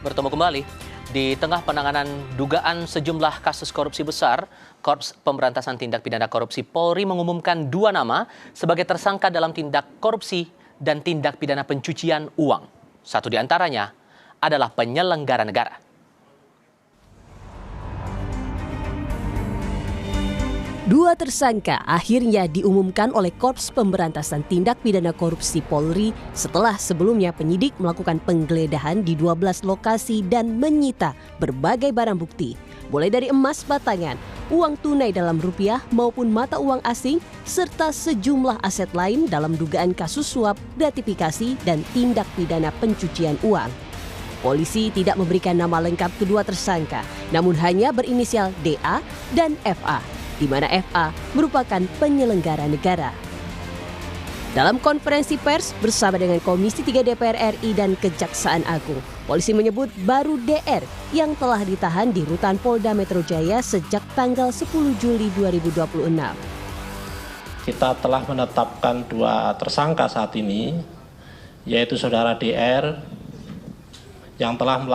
bertemu kembali. Di tengah penanganan dugaan sejumlah kasus korupsi besar, Korps Pemberantasan Tindak Pidana Korupsi Polri mengumumkan 2 nama sebagai tersangka dalam tindak korupsi dan tindak pidana pencucian uang. Satu di antaranya adalah penyelenggara negara. Dua tersangka akhirnya diumumkan oleh Korps Pemberantasan Tindak Pidana Korupsi Polri setelah sebelumnya penyidik melakukan penggeledahan di 12 lokasi dan menyita berbagai barang bukti, mulai dari emas batangan, uang tunai dalam rupiah maupun mata uang asing, serta sejumlah aset lain dalam dugaan kasus suap, gratifikasi, dan tindak pidana pencucian uang. Polisi tidak memberikan nama lengkap kedua tersangka, namun hanya berinisial DA dan FA, di mana FA merupakan penyelenggara negara. Dalam konferensi pers bersama dengan Komisi 3 DPR RI dan Kejaksaan Agung, polisi menyebut baru DR yang telah ditahan di Rutan Polda Metro Jaya sejak tanggal 10 Juli 2026. Kita telah menetapkan 2 tersangka saat ini, yaitu saudara DR yang telah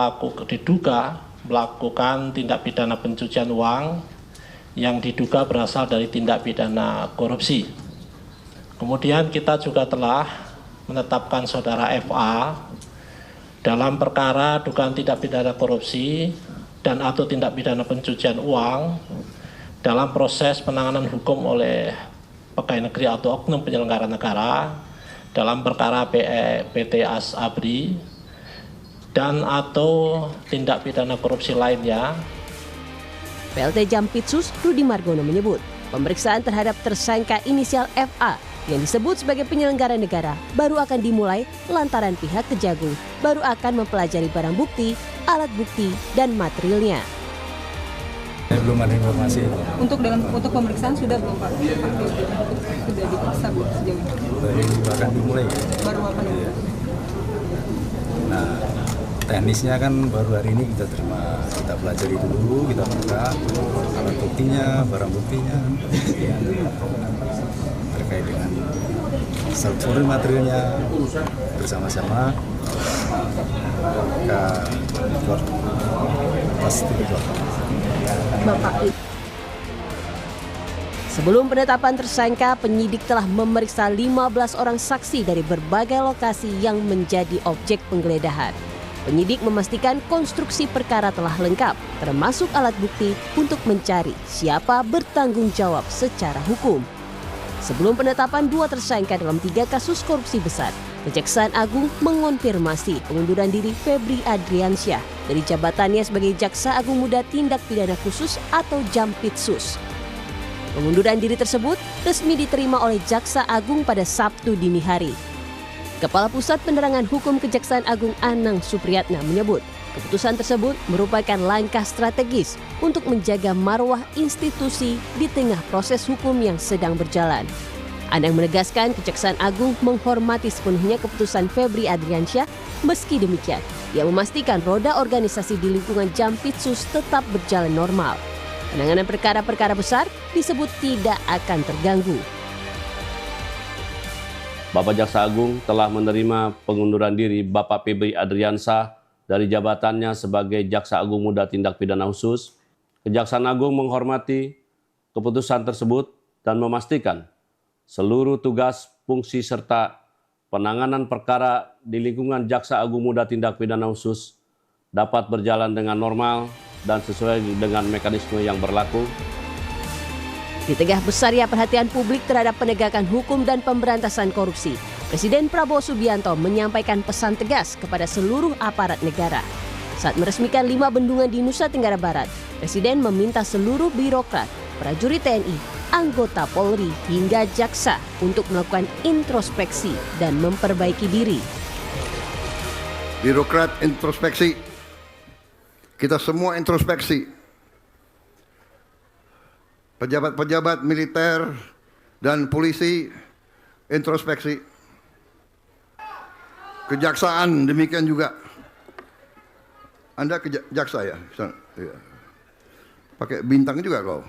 diduga melakukan tindak pidana pencucian uang yang diduga berasal dari tindak pidana korupsi. Kemudian kita juga telah menetapkan saudara FA dalam perkara dugaan tindak pidana korupsi dan atau tindak pidana pencucian uang dalam proses penanganan hukum oleh pegawai negeri atau oknum penyelenggara negara dalam perkara PT Asabri dan atau tindak pidana korupsi lainnya. PLT Jampitsus Rudi Margono menyebut pemeriksaan terhadap tersangka inisial FA yang disebut sebagai penyelenggara negara baru akan dimulai lantaran pihak Kejagung baru akan mempelajari barang bukti, alat bukti, dan materialnya. Belum ada informasi. Untuk pemeriksaan sudah belum Pak? Sudah diperiksa belum sejauh ini? Baru akan dimulai. Baru akan dimulai. Nah, teknisnya kan baru hari ini kita terima, kita pelajari dulu, kita buka alat buktinya, barang buktinya, terkait dengan struktur materialnya bersama-sama ke Bapak. Sebelum penetapan tersangka, penyidik telah memeriksa 15 orang saksi dari berbagai lokasi yang menjadi objek penggeledahan. Penyidik memastikan konstruksi perkara telah lengkap, termasuk alat bukti untuk mencari siapa bertanggung jawab secara hukum. Sebelum penetapan 2 tersangka dalam 3 kasus korupsi besar, Kejaksaan Agung mengonfirmasi pengunduran diri Febri Adriansyah dari jabatannya sebagai Jaksa Agung Muda Tindak Pidana Khusus atau Jampitsus. Pengunduran diri tersebut resmi diterima oleh Jaksa Agung pada Sabtu dini hari. Kepala Pusat Penerangan Hukum Kejaksaan Agung Anang Supriyatna menyebut keputusan tersebut merupakan langkah strategis untuk menjaga marwah institusi di tengah proses hukum yang sedang berjalan. Anang menegaskan Kejaksaan Agung menghormati sepenuhnya keputusan Febri Adriansyah. Meski demikian, ia memastikan roda organisasi di lingkungan Jampitsus tetap berjalan normal. Penanganan perkara-perkara besar disebut tidak akan terganggu. Bapak Jaksa Agung telah menerima pengunduran diri Bapak Febri Adriansyah dari jabatannya sebagai Jaksa Agung Muda Tindak Pidana Khusus. Kejaksaan Agung menghormati keputusan tersebut dan memastikan seluruh tugas, fungsi, serta penanganan perkara di lingkungan Jaksa Agung Muda Tindak Pidana Khusus dapat berjalan dengan normal dan sesuai dengan mekanisme yang berlaku. Di tengah besarnya perhatian publik terhadap penegakan hukum dan pemberantasan korupsi, Presiden Prabowo Subianto menyampaikan pesan tegas kepada seluruh aparat negara. Saat meresmikan 5 bendungan di Nusa Tenggara Barat, Presiden meminta seluruh birokrat, prajurit TNI, anggota Polri, hingga jaksa untuk melakukan introspeksi dan memperbaiki diri. Birokrat introspeksi, kita semua introspeksi. Pejabat-pejabat militer dan polisi introspeksi. Kejaksaan demikian juga. Anda jaksa ya? Pakai bintang juga kau.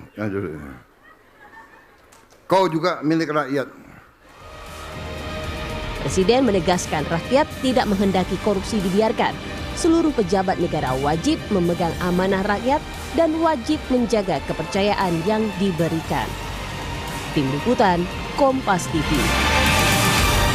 Kau juga milik rakyat. Presiden menegaskan rakyat tidak menghendaki korupsi dibiarkan. seluruh pejabat negara wajib memegang amanah rakyat dan wajib menjaga kepercayaan yang diberikan. Tim Liputan, Kompas TV.